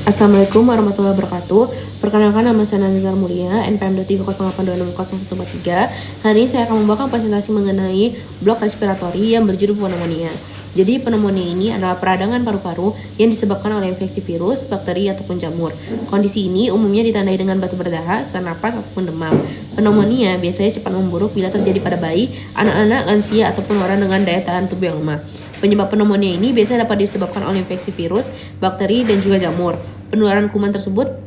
Assalamualaikum warahmatullahi wabarakatuh. Perkenalkan, nama saya Nazar Mulia, NPM 230826013. Hari ini saya akan membawakan presentasi mengenai blok respiratori yang berjudul pneumonia. Jadi pneumonia ini adalah peradangan paru-paru yang disebabkan oleh infeksi virus, bakteri, ataupun jamur. Kondisi ini umumnya ditandai dengan batuk berdahak, sesak napas, ataupun demam. Pneumonia biasanya cepat memburuk bila terjadi pada bayi, anak-anak, lansia, ataupun orang dengan daya tahan tubuh yang lemah. Penyebab pneumonia ini biasanya dapat disebabkan oleh infeksi virus, bakteri, dan juga jamur. Penularan kuman tersebut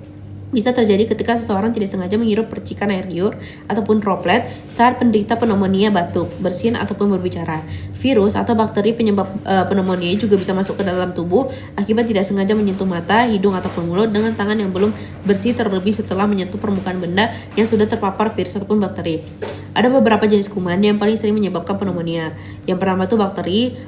bisa terjadi ketika seseorang tidak sengaja menghirup percikan air liur ataupun droplet saat penderita pneumonia batuk, bersin, ataupun berbicara. Virus atau bakteri penyebab pneumonia juga bisa masuk ke dalam tubuh akibat tidak sengaja menyentuh mata, hidung, ataupun mulut dengan tangan yang belum bersih, terlebih setelah menyentuh permukaan benda yang sudah terpapar virus ataupun bakteri. Ada beberapa jenis kuman yang paling sering menyebabkan pneumonia. Yang pertama itu bakteri,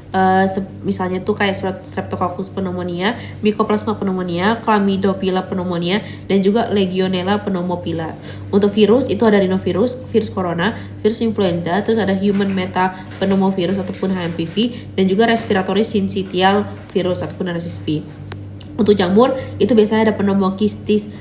misalnya tuh kayak Streptococcus pneumonia, Mycoplasma pneumonia, Chlamydophila pneumonia, dan juga Legionella pneumophila. Untuk virus itu ada rhinovirus, virus corona, virus influenza, terus ada human metapneumovirus ataupun HMPV, dan juga respiratory syncytial virus ataupun RSV. Untuk jamur itu biasanya ada Pneumocystis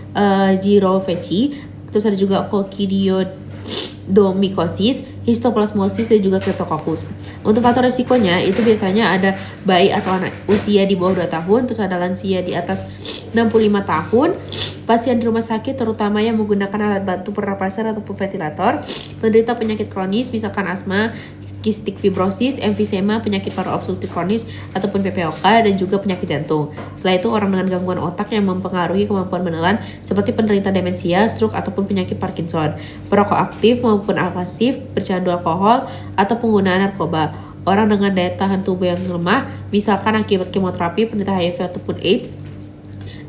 jirovecii, terus ada juga Coccidioidomycosis, histoplasmosis, dan juga Cryptococcus. Untuk faktor resikonya itu biasanya ada bayi atau anak usia di bawah 2 tahun, terus ada lansia di atas 65 tahun, pasien di rumah sakit terutama yang menggunakan alat bantu pernapasan ataupun ventilator, penderita penyakit kronis misalkan asma, cystic fibrosis, emfisema, penyakit paru obstruktif kronis ataupun PPOK, dan juga penyakit jantung. Setelah itu orang dengan gangguan otak yang mempengaruhi kemampuan menelan seperti penderita demensia, stroke, ataupun penyakit Parkinson, perokok aktif maupun pasif, bercandu alkohol, atau penggunaan narkoba. Orang dengan daya tahan tubuh yang lemah, misalkan akibat kemoterapi, penderita HIV ataupun AIDS,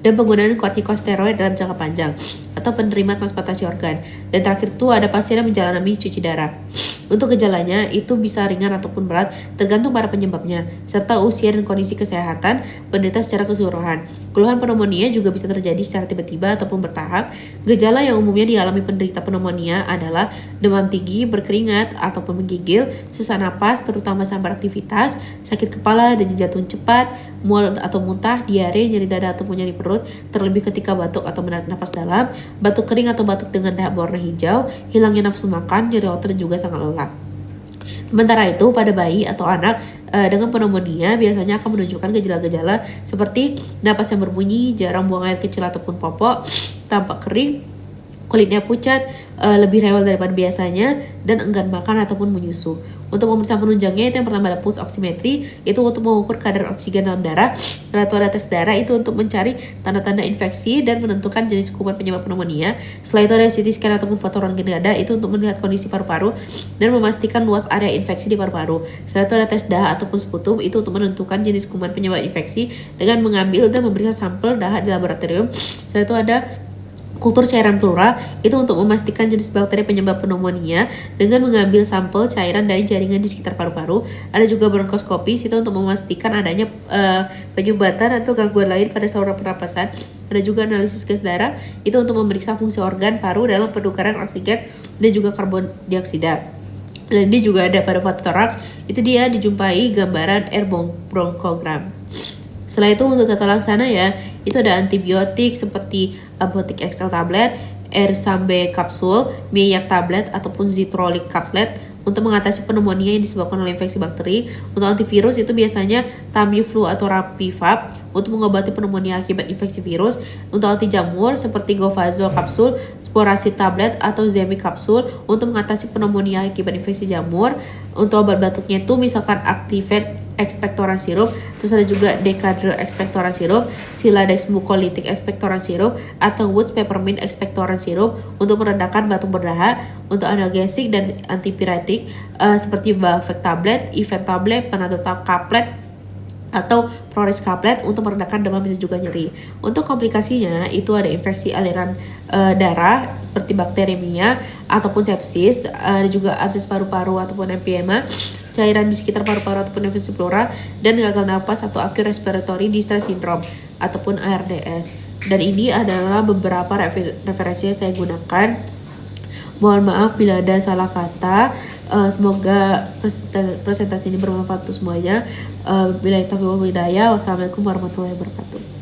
dan penggunaan kortikosteroid dalam jangka panjang, atau penerima transplantasi organ. Dan terakhir itu ada pasien yang menjalani cuci darah. Untuk gejalanya itu bisa ringan ataupun berat tergantung pada penyebabnya, serta usia dan kondisi kesehatan penderita secara keseluruhan. Keluhan pneumonia juga bisa terjadi secara tiba-tiba ataupun bertahap. Gejala yang umumnya dialami penderita pneumonia adalah demam tinggi, berkeringat ataupun menggigil, sesak napas terutama saat beraktivitas, sakit kepala dan jantung cepat, mual atau muntah, diare, nyeri dada ataupun nyeri perut, terlebih ketika batuk atau menarik napas dalam, batuk kering atau batuk dengan dahak berwarna hijau, hilangnya nafsu makan, nyeri otot, dan juga sangat lelah. Sementara itu, pada bayi atau anak dengan pneumonia biasanya akan menunjukkan gejala-gejala seperti napas yang berbunyi, jarang buang air kecil ataupun popok, tampak kering, kulitnya pucat, lebih rewel daripada biasanya, dan enggan makan ataupun menyusu. Untuk pemeriksaan penunjangnya itu yang pertama ada pulse oximetry, itu untuk mengukur kadar oksigen dalam darah. Lalu ada tes darah, itu untuk mencari tanda-tanda infeksi dan menentukan jenis kuman penyebab pneumonia. Setelah itu ada CT scan ataupun foto ronggen dada, itu untuk melihat kondisi paru-paru dan memastikan luas area infeksi di paru-paru. Setelah itu ada tes dahak ataupun sputum, itu untuk menentukan jenis kuman penyebab infeksi dengan mengambil dan memeriksa sampel dahak di laboratorium. Setelah itu ada kultur cairan pleura, itu untuk memastikan jenis bakteri penyebab pneumonia dengan mengambil sampel cairan dari jaringan di sekitar paru-paru. Ada juga bronkoskopi, itu untuk memastikan adanya penyumbatan atau gangguan lain pada saluran pernapasan. Ada juga analisis gas darah, itu untuk memeriksa fungsi organ paru dalam penukaran oksigen dan juga karbon dioksida. Dan ini juga ada pada thorax, itu dia dijumpai gambaran air bronchogram. Setelah itu untuk tata laksana ya, itu ada antibiotik seperti Apotik XL tablet, Ersambe kapsul, Miyak tablet, ataupun Zitrolic kapslet untuk mengatasi pneumonia yang disebabkan oleh infeksi bakteri. Untuk antivirus itu biasanya Tamiflu atau Rapivab untuk mengobati pneumonia akibat infeksi virus. Untuk anti jamur seperti Govazol kapsul, Sporacid tablet, atau Zemi kapsul untuk mengatasi pneumonia akibat infeksi jamur. Untuk obat batuknya itu misalkan Activate expectorant sirup, terus ada juga Decadril expectorant sirup, Siladex mucolytic expectorant sirup, atau Woods peppermint expectorant sirup untuk meredakan batuk berdahak. Untuk analgesik dan antipiretik seperti Bavec tablet, Event tablet, Panadol kaplet, atau Proris kaplet untuk meredakan demam dan juga nyeri. Untuk komplikasinya itu ada infeksi aliran darah seperti bakteremia ataupun sepsis, ada juga abses paru-paru ataupun emphysema, cairan di sekitar paru-paru ataupun infeksi pleura, dan gagal napas atau acute respiratory distress syndrome ataupun ARDS. Dan ini adalah beberapa referensi yang saya gunakan. Mohon maaf bila ada salah kata. Semoga presentasi ini bermanfaat untuk semuanya. Bila itu hidayah. Wassalamualaikum warahmatullahi wabarakatuh.